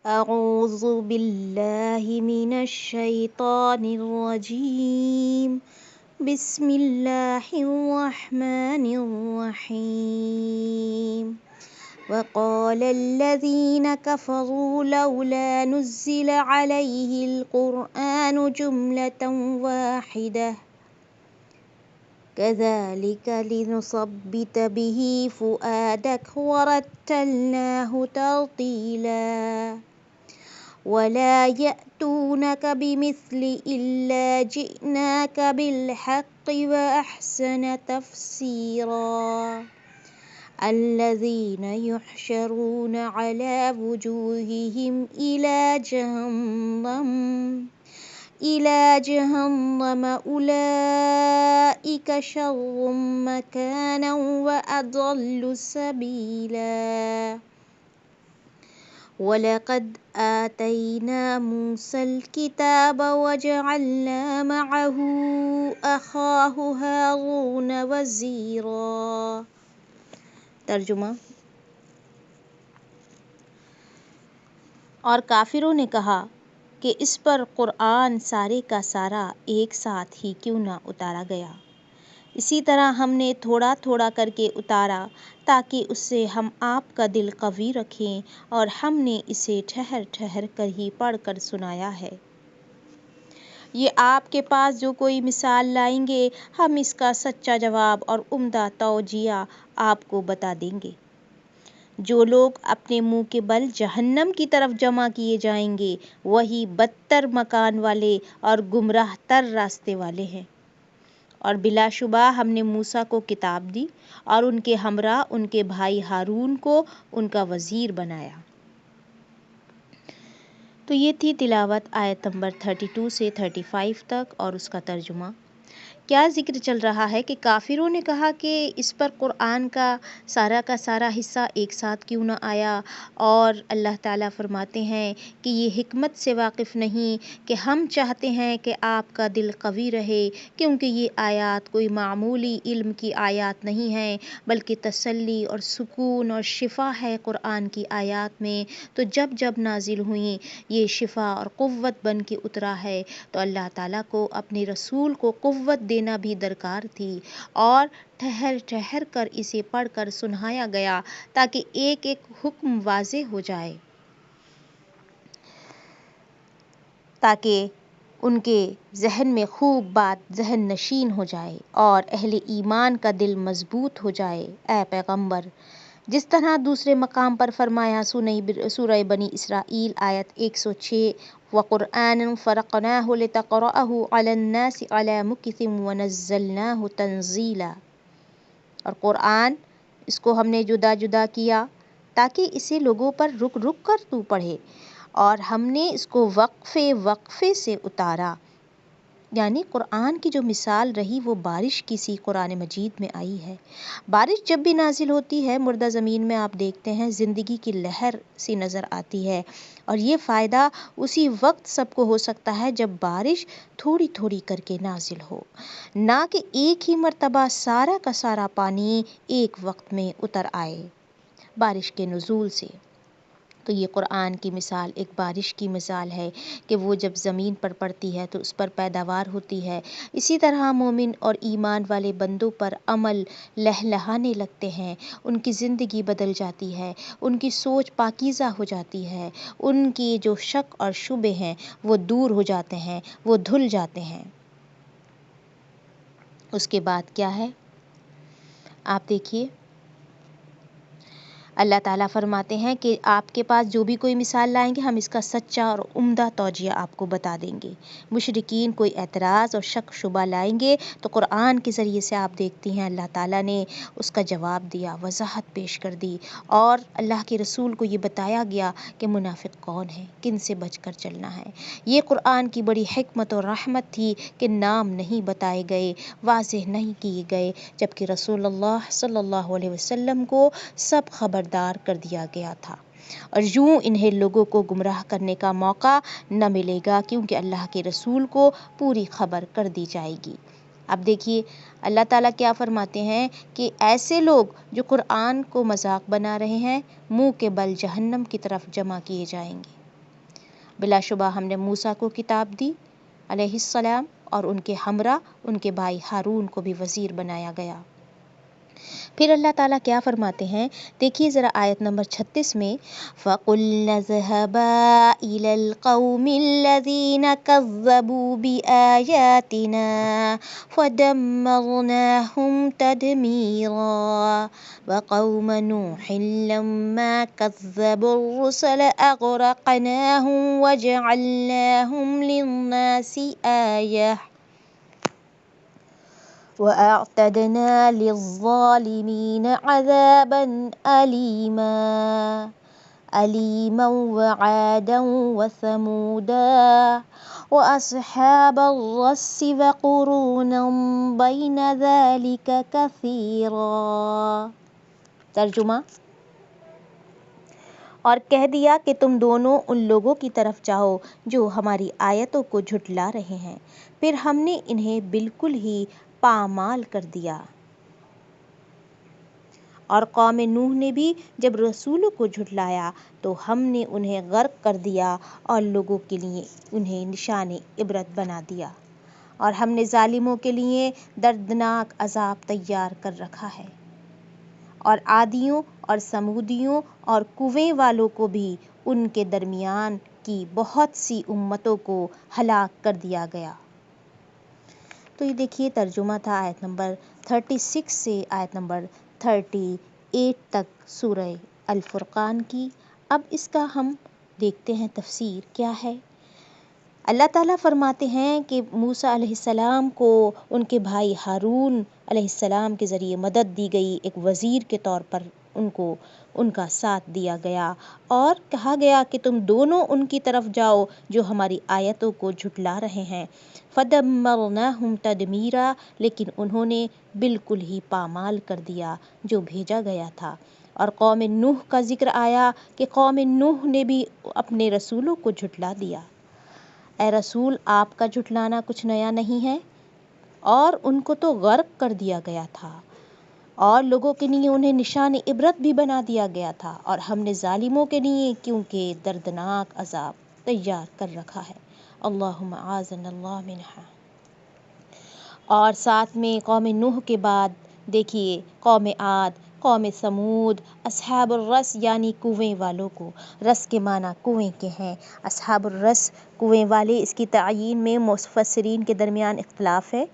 أعوذ بالله من الشيطان الرجيم بسم الله الرحمن الرحيم وقال الذين كفروا لولا نزل عليه القرآن جملة واحدة كذلك لنثبت به فؤادك ورتلناه ترتيلا ولا يأتونك بمثل إلا جئناك بالحق وأحسن تفسيرا الذين يحشرون على وجوههم إلى جهنم أولئك شر مكانا وأضل سبيلا ولقد آتينا موسى الكتاب وجعلنا معه أخاه هارون وزيرا۔ ترجمہ۔ اور کافروں نے کہا کہ اس پر قرآن سارے کا سارا ایک ساتھ ہی کیوں نہ اتارا گیا، اسی طرح ہم نے تھوڑا تھوڑا کر کے اتارا تاکہ اس سے ہم آپ کا دل قوی رکھیں، اور ہم نے اسے ٹھہر ٹھہر کر ہی پڑھ کر سنایا ہے۔ یہ آپ کے پاس جو کوئی مثال لائیں گے ہم اس کا سچا جواب اور عمدہ توجیہ آپ کو بتا دیں گے۔ جو لوگ اپنے منہ کے بل جہنم کی طرف جمع کیے جائیں گے وہی بدتر مکان والے اور گمراہ تر راستے والے ہیں۔ اور بلا شبہ ہم نے موسیٰ کو کتاب دی اور ان کے ہمراہ ان کے بھائی ہارون کو ان کا وزیر بنایا۔ تو یہ تھی تلاوت آیت نمبر 32 سے 35 تک اور اس کا ترجمہ۔ کیا ذکر چل رہا ہے کہ کافروں نے کہا کہ اس پر قرآن کا سارا حصہ ایک ساتھ کیوں نہ آیا، اور اللہ تعالیٰ فرماتے ہیں کہ یہ حکمت سے واقف نہیں کہ ہم چاہتے ہیں کہ آپ کا دل قوی رہے، کیونکہ یہ آیات کوئی معمولی علم کی آیات نہیں ہیں بلکہ تسلی اور سکون اور شفا ہے قرآن کی آیات میں۔ تو جب جب نازل ہوئیں یہ شفا اور قوت بن کے اترا ہے، تو اللہ تعالیٰ کو اپنے رسول کو قوت دینا بھی درکار تھی، اور ٹھہر ٹھہر کر اسے پڑھ کر سنایا گیا تاکہ ایک ایک حکم واضح ہو جائے، تاکہ ان کے ذہن میں خوب بات ذہن نشین ہو جائے اور اہل ایمان کا دل مضبوط ہو جائے۔ اے پیغمبر، جس طرح دوسرے مقام پر فرمایا سورہ بنی اسرائیل آیت 106 وَقُرْآنًا فَرَقْنَاهُ لِتَقْرَأَهُ عَلَى النَّاسِ عَلَى مُكْثٍ وَنَزَّلْنَاهُ تَنزِيلًا، اور قرآن اس کو ہم نے جدا جدا کیا تاکہ اسے لوگوں پر رک رک کر تو پڑھے، اور ہم نے اس کو وقفے وقفے سے اتارا۔ یعنی قرآن کی جو مثال رہی وہ بارش کی سی قرآن مجید میں آئی ہے۔ بارش جب بھی نازل ہوتی ہے مردہ زمین میں آپ دیکھتے ہیں زندگی کی لہر سی نظر آتی ہے، اور یہ فائدہ اسی وقت سب کو ہو سکتا ہے جب بارش تھوڑی تھوڑی کر کے نازل ہو، نہ کہ ایک ہی مرتبہ سارا کا سارا پانی ایک وقت میں اتر آئے بارش کے نزول سے۔ تو یہ قرآن کی مثال ایک بارش کی مثال ہے کہ وہ جب زمین پر پڑتی ہے تو اس پر پیداوار ہوتی ہے۔ اسی طرح مومن اور ایمان والے بندوں پر عمل لہلہانے لگتے ہیں، ان کی زندگی بدل جاتی ہے، ان کی سوچ پاکیزہ ہو جاتی ہے، ان کی جو شک اور شبہ ہیں وہ دور ہو جاتے ہیں، وہ دھل جاتے ہیں۔ اس کے بعد کیا ہے آپ دیکھیے، اللہ تعالیٰ فرماتے ہیں کہ آپ کے پاس جو بھی کوئی مثال لائیں گے ہم اس کا سچا اور عمدہ توجیہ آپ کو بتا دیں گے۔ مشرکین کوئی اعتراض اور شک شبہ لائیں گے تو قرآن کے ذریعے سے آپ دیکھتی ہیں اللہ تعالیٰ نے اس کا جواب دیا، وضاحت پیش کر دی، اور اللہ کے رسول کو یہ بتایا گیا کہ منافق کون ہے، کن سے بچ کر چلنا ہے۔ یہ قرآن کی بڑی حکمت اور رحمت تھی کہ نام نہیں بتائے گئے، واضح نہیں کیے گئے، جبکہ رسول اللہ صلی اللہ علیہ وسلم کو سب خبردار کر دیا گیا تھا، اور یوں انہیں لوگوں کو گمراہ کرنے کا موقع نہ ملے گا، کیونکہ اللہ کے رسول کو پوری خبر کر دی جائے گی۔ اب دیکھیے اللہ تعالیٰ کیا فرماتے ہیں کہ ایسے لوگ جو قرآن کو مذاق بنا رہے ہیں منہ کے بل جہنم کی طرف جمع کیے جائیں گے۔ بلا شبہ ہم نے موسیٰ کو کتاب دی علیہ السلام، اور ان کے ہمراہ ان کے بھائی ہارون کو بھی وزیر بنایا گیا۔ پھر اللہ تعالیٰ کیا فرماتے ہیں، دیکھیے ذرا آیت نمبر 36 میں، فَقُلْنَا اذْهَبَا إِلَى الْقَوْمِ الَّذِينَ كَذَّبُوا بِآيَاتِنَا فَدَمَّرْنَاهُمْ تَدْمِيرًا وَقَوْمَ نُوحٍ لَمَّا كَذَّبُوا الرُّسُلَ أَغْرَقْنَاهُمْ وَجَعَلْنَاهُمْ لِلنَّاسِ آيَةً وَأَعْتَدْنَا لِلظَّالِمِينَ عَذَابًا أَلِيمًا وَعَادًا وَثَمُودًا وَأَصْحَابَ الرَّسِّ وَقُرُونًا بَيْنَ ذَلِكَ كَثِيرًا۔ ترجمہ، اور کہہ دیا کہ تم دونوں ان لوگوں کی طرف جاؤ جو ہماری آیتوں کو جھٹلا رہے ہیں، پھر ہم نے انہیں بالکل ہی پامال کر دیا۔ اور قوم نوح نے بھی جب رسولوں کو جھٹلایا تو ہم نے انہیں غرق کر دیا اور لوگوں کے لیے انہیں نشان عبرت بنا دیا، اور ہم نے ظالموں کے لیے دردناک عذاب تیار کر رکھا ہے۔ اور عادیوں اور سمودیوں اور کوے والوں کو بھی ان کے درمیان کی بہت سی امتوں کو ہلاک کر دیا گیا۔ تو یہ دیکھیے ترجمہ تھا آیت نمبر 36 سے آیت نمبر 38 تک سورہ الفرقان کی۔ اب اس کا ہم دیکھتے ہیں تفسیر کیا ہے۔ اللہ تعالیٰ فرماتے ہیں کہ موسیٰ علیہ السلام کو ان کے بھائی ہارون علیہ السلام کے ذریعے مدد دی گئی، ایک وزیر کے طور پر ان کا ساتھ دیا گیا، اور کہا گیا کہ تم دونوں ان کی طرف جاؤ جو ہماری آیتوں کو جھٹلا رہے ہیں۔ فَدَمَّرْنَاهُمْ تَدْمِيرًا، لیکن انہوں نے بالکل ہی پامال کر دیا جو بھیجا گیا تھا۔ اور قوم نوح کا ذکر آیا کہ قوم نوح نے بھی اپنے رسولوں کو جھٹلا دیا۔ اے رسول، آپ کا جھٹلانا کچھ نیا نہیں ہے، اور ان کو تو غرق کر دیا گیا تھا، اور لوگوں کے لیے انہیں نشان عبرت بھی بنا دیا گیا تھا، اور ہم نے ظالموں کے لیے کیونکہ دردناک عذاب تیار کر رکھا ہے۔ اللہم اعاذنا اللہ منہا۔ اور ساتھ میں قوم نوح کے بعد دیکھیے قوم عاد، قوم سمود، اصحاب الرس یعنی کنویں والوں کو۔ رس کے معنی کنویں کے ہیں۔ اصحاب الرس کنویں والے، اس کی تعیین میں مفسرین کے درمیان اختلاف ہے۔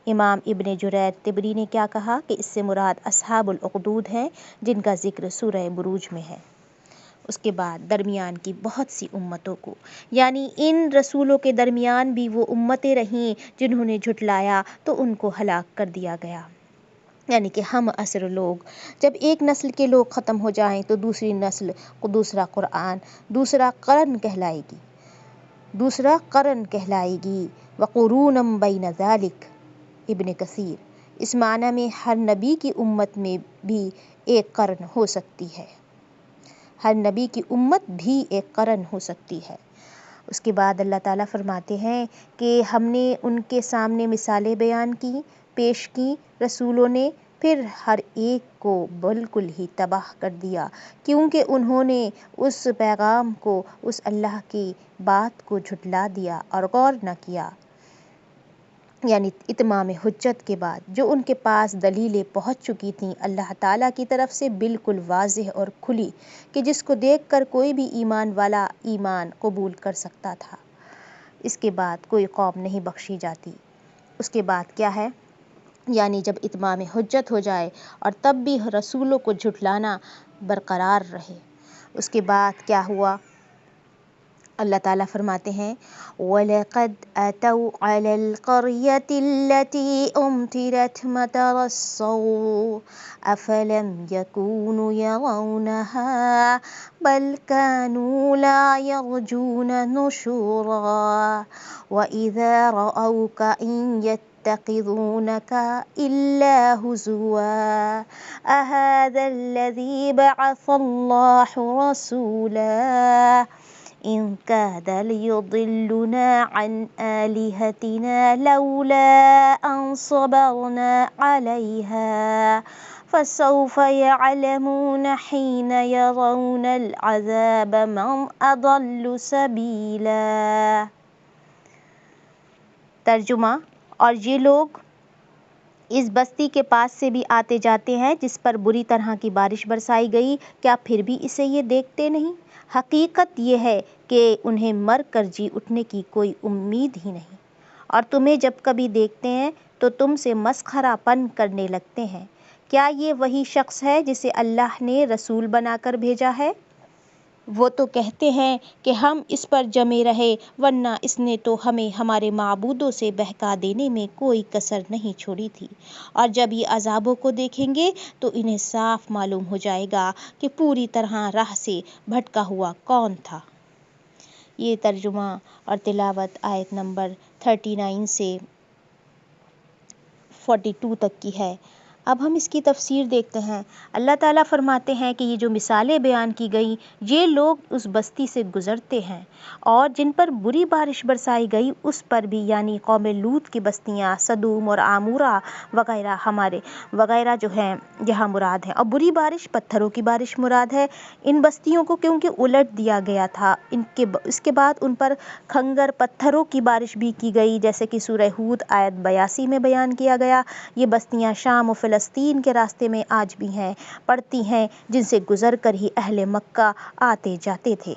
امام ابن جریر طبری نے کیا کہا کہ اس سے مراد اصحاب الاخدود ہیں جن کا ذکر سورہ بروج میں ہے۔ اس کے بعد درمیان کی بہت سی امتوں کو، یعنی ان رسولوں کے درمیان بھی وہ امتیں رہیں جنہوں نے جھٹلایا تو ان کو ہلاک کر دیا گیا۔ یعنی کہ ہم عصر لوگ، جب ایک نسل کے لوگ ختم ہو جائیں تو دوسری نسل، دوسرا قرآن، دوسرا قرن کہلائے گی۔ وَقُرُونًا بَيْنَ ذَلِكَ، ابن کثیر، اس معنی میں ہر نبی کی امت میں بھی ایک قرن ہو سکتی ہے، ہر نبی کی امت بھی ایک قرن ہو سکتی ہے۔ اس کے بعد اللہ تعالیٰ فرماتے ہیں کہ ہم نے ان کے سامنے مثالیں بیان کی، پیش کی رسولوں نے، پھر ہر ایک کو بالکل ہی تباہ کر دیا، کیونکہ انہوں نے اس پیغام کو، اس اللہ کی بات کو جھٹلا دیا اور غور نہ کیا۔ یعنی اتمام حجت کے بعد جو ان کے پاس دلیلیں پہنچ چکی تھیں اللہ تعالیٰ کی طرف سے بالکل واضح اور کھلی، کہ جس کو دیکھ کر کوئی بھی ایمان والا ایمان قبول کر سکتا تھا، اس کے بعد کوئی قوم نہیں بخشی جاتی۔ اس کے بعد کیا ہے، یعنی جب اتمام حجت ہو جائے اور تب بھی رسولوں کو جھٹلانا برقرار رہے، اس کے بعد کیا ہوا، اللہ تعالیٰ فرماتے ہیں وَلَقَدْ أَتَوْا عَلَى الْقَرْيَةِ الَّتِي أُمْطِرَتْ مَطَرَ السَّوْءِ أَفَلَمْ يَكُونُوا يَرَوْنَهَا بَلْ كَانُوا لَا يَرْجُونَ نُشُورًا وَإِذَا رَأَوْكَ إِن يَتَّخِذُونَكَ إِلَّا هُزُوًا أَهَذَا الَّذِي بَعَثَ اللَّهُ رَسُولًا إِن كَادَ لِيُضِلُّنَا عَنْ آلِهَتِنَا لَوْلَا أَن صَبَرْنَا عَلَيْهَا فسوف يعلمون حين يرون العذاب من اضل سبیلا۔ ترجمہ: اور یہ لوگ اس بستی کے پاس سے بھی آتے جاتے ہیں جس پر بری طرح کی بارش برسائی گئی، کیا پھر بھی اسے یہ دیکھتے نہیں؟ حقیقت یہ ہے کہ انہیں مر کر جی اٹھنے کی کوئی امید ہی نہیں، اور تمہیں جب کبھی دیکھتے ہیں تو تم سے مسخرہ پن کرنے لگتے ہیں۔ کیا یہ وہی شخص ہے جسے اللہ نے رسول بنا کر بھیجا ہے؟ وہ تو کہتے ہیں کہ ہم اس پر جمے رہے، ورنہ اس نے تو ہمیں ہمارے معبودوں سے بہکا دینے میں کوئی کسر نہیں چھوڑی تھی، اور جب یہ عذابوں کو دیکھیں گے تو انہیں صاف معلوم ہو جائے گا کہ پوری طرح راہ سے بھٹکا ہوا کون تھا۔ یہ ترجمہ اور تلاوت آیت نمبر 39 سے 42 تک کی ہے۔ اب ہم اس کی تفسیر دیکھتے ہیں۔ اللہ تعالیٰ فرماتے ہیں کہ یہ جو مثالیں بیان کی گئیں، یہ لوگ اس بستی سے گزرتے ہیں اور جن پر بری بارش برسائی گئی اس پر بھی، یعنی قوم لوط کی بستیاں سدوم اور عامورہ وغیرہ جو ہیں یہاں مراد ہیں، اور بری بارش پتھروں کی بارش مراد ہے۔ ان بستیوں کو کیونکہ الٹ دیا گیا تھا، اس کے بعد ان پر کھنگر پتھروں کی بارش بھی کی گئی، جیسے کہ سورہ ہود آیت 82 میں بیان کیا گیا۔ یہ بستیاں شام و فلسطین کے راستے میں آج بھی پڑتی ہیں، جن سے گزر کر ہی اہل مکہ آتے جاتے تھے۔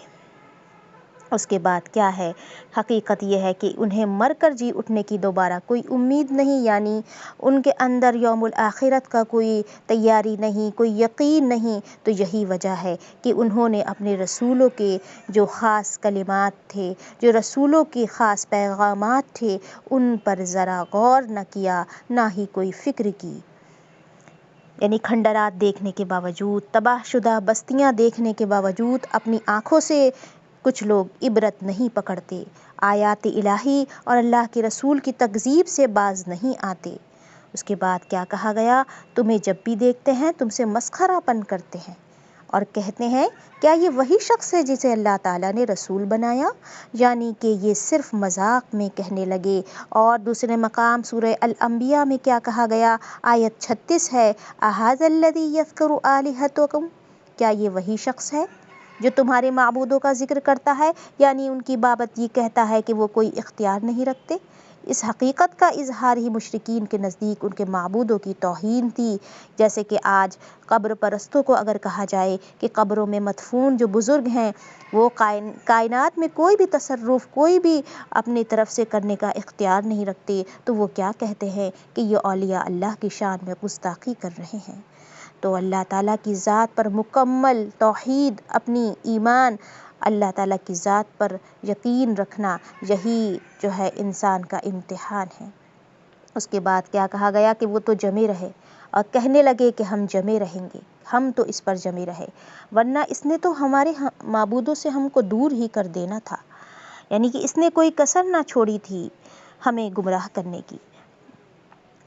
اس کے بعد کیا ہے؟ حقیقت یہ ہے کہ انہیں مر کر جی اٹھنے کی دوبارہ کوئی امید نہیں، یعنی ان کے اندر یوم الآخرت کا کوئی تیاری نہیں، کوئی یقین نہیں۔ تو یہی وجہ ہے کہ انہوں نے اپنے رسولوں کے جو خاص کلمات تھے، جو رسولوں کے خاص پیغامات تھے، ان پر ذرا غور نہ کیا، نہ ہی کوئی فکر کی۔ یعنی کھنڈرات دیکھنے کے باوجود، تباہ شدہ بستیاں دیکھنے کے باوجود اپنی آنکھوں سے کچھ لوگ عبرت نہیں پکڑتے، آیات الہی اور اللہ کے رسول کی تکذیب سے باز نہیں آتے۔ اس کے بعد کیا کہا گیا؟ تمہیں جب بھی دیکھتے ہیں تم سے مسخرہ پن کرتے ہیں اور کہتے ہیں کیا یہ وہی شخص ہے جسے اللہ تعالیٰ نے رسول بنایا؟ یعنی کہ یہ صرف مذاق میں کہنے لگے۔ اور دوسرے مقام سورہ الانبیاء میں کیا کہا گیا؟ آیت 36 ہے، اَهَذَا الَّذِي يَذْكُرُ آلِهَتَكُمْ، کیا یہ وہی شخص ہے جو تمہارے معبودوں کا ذکر کرتا ہے، یعنی ان کی بابت یہ کہتا ہے کہ وہ کوئی اختیار نہیں رکھتے۔ اس حقیقت کا اظہار ہی مشرکین کے نزدیک ان کے معبودوں کی توہین تھی، جیسے کہ آج قبر پرستوں کو اگر کہا جائے کہ قبروں میں مدفون جو بزرگ ہیں وہ کائنات میں کوئی بھی تصرف، کوئی بھی اپنی طرف سے کرنے کا اختیار نہیں رکھتے، تو وہ کیا کہتے ہیں کہ یہ اولیاء اللہ کی شان میں گستاخی کر رہے ہیں۔ تو اللہ تعالیٰ کی ذات پر مکمل توحید، اپنی ایمان، اللہ تعالیٰ کی ذات پر یقین رکھنا، یہی جو ہے انسان کا امتحان ہے۔ اس کے بعد کیا کہا گیا کہ وہ تو جمے رہے اور کہنے لگے کہ ہم جمے رہیں گے، ہم تو اس پر جمے رہے، ورنہ اس نے تو ہمارے معبودوں سے ہم کو دور ہی کر دینا تھا، یعنی کہ اس نے کوئی کسر نہ چھوڑی تھی ہمیں گمراہ کرنے کی۔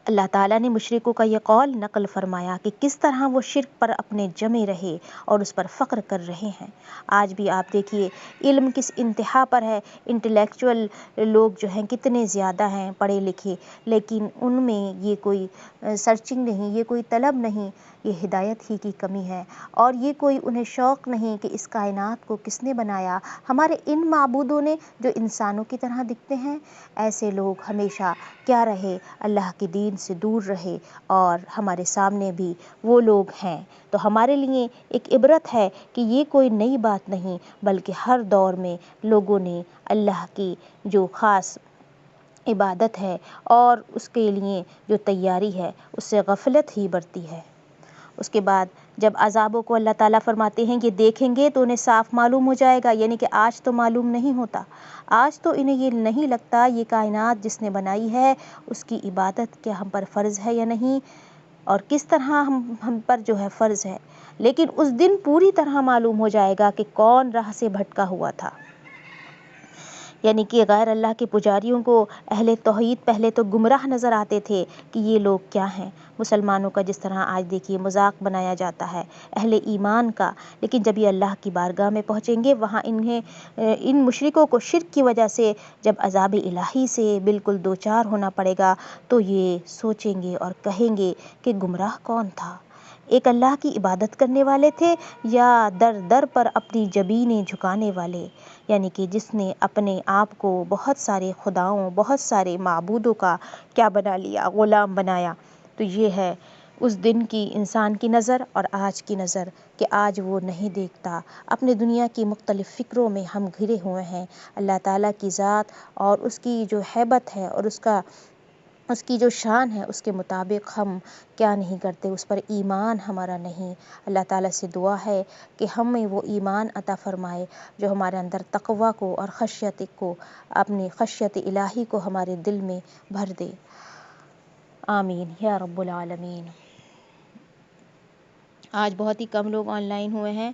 اللہ تعالیٰ نے مشرکوں کا یہ قول نقل فرمایا کہ کس طرح وہ شرک پر اپنے جمے رہے اور اس پر فخر کر رہے ہیں۔ آج بھی آپ دیکھیے علم کس انتہا پر ہے، انٹلیکچوئل لوگ جو ہیں کتنے زیادہ ہیں پڑھے لکھے، لیکن ان میں یہ کوئی سرچنگ نہیں، یہ کوئی طلب نہیں، یہ ہدایت ہی کی کمی ہے، اور یہ کوئی انہیں شوق نہیں کہ اس کائنات کو کس نے بنایا۔ ہمارے ان معبودوں نے جو انسانوں کی طرح دکھتے ہیں، ایسے لوگ ہمیشہ کیا رہے، اللہ کے دین سے دور رہے، اور ہمارے سامنے بھی وہ لوگ ہیں۔ تو ہمارے لیے ایک عبرت ہے کہ یہ کوئی نئی بات نہیں، بلکہ ہر دور میں لوگوں نے اللہ کی جو خاص عبادت ہے اور اس کے لیے جو تیاری ہے اس سے غفلت ہی برتی ہے۔ اس کے بعد جب عذابوں کو اللہ تعالیٰ فرماتے ہیں کہ دیکھیں گے تو انہیں صاف معلوم ہو جائے گا، یعنی کہ آج تو معلوم نہیں ہوتا، آج تو انہیں یہ نہیں لگتا یہ کائنات جس نے بنائی ہے اس کی عبادت کیا ہم پر فرض ہے یا نہیں، اور کس طرح ہم پر جو ہے فرض ہے، لیکن اس دن پوری طرح معلوم ہو جائے گا کہ کون راہ سے بھٹکا ہوا تھا۔ یعنی کہ غیر اللہ کے پجاریوں کو اہل توحید پہلے تو گمراہ نظر آتے تھے کہ یہ لوگ کیا ہیں، مسلمانوں کا جس طرح آج دیکھیے مذاق بنایا جاتا ہے اہل ایمان کا، لیکن جب یہ اللہ کی بارگاہ میں پہنچیں گے وہاں ان مشرکوں کو شرک کی وجہ سے جب عذاب الہی سے بالکل دوچار ہونا پڑے گا تو یہ سوچیں گے اور کہیں گے کہ گمراہ کون تھا، ایک اللہ کی عبادت کرنے والے تھے یا در در پر اپنی جبینیں جھکانے والے، یعنی کہ جس نے اپنے آپ کو بہت سارے خداؤں، بہت سارے معبودوں کا کیا بنا لیا، غلام بنایا۔ تو یہ ہے اس دن کی انسان کی نظر اور آج کی نظر، کہ آج وہ نہیں دیکھتا، اپنے دنیا کی مختلف فکروں میں ہم گھرے ہوئے ہیں۔ اللہ تعالیٰ کی ذات اور اس کی جو ہیبت ہے اور اس کی جو شان ہے، اس کے مطابق ہم کیا نہیں کرتے، اس پر ایمان ہمارا نہیں۔ اللہ تعالیٰ سے دعا ہے کہ ہمیں وہ ایمان عطا فرمائے جو ہمارے اندر تقوی کو اور خشیت کو، اپنی خشیت الہی کو ہمارے دل میں بھر دے۔ آمین یا رب العالمین۔ آج بہت ہی کم لوگ آن لائن ہوئے ہیں۔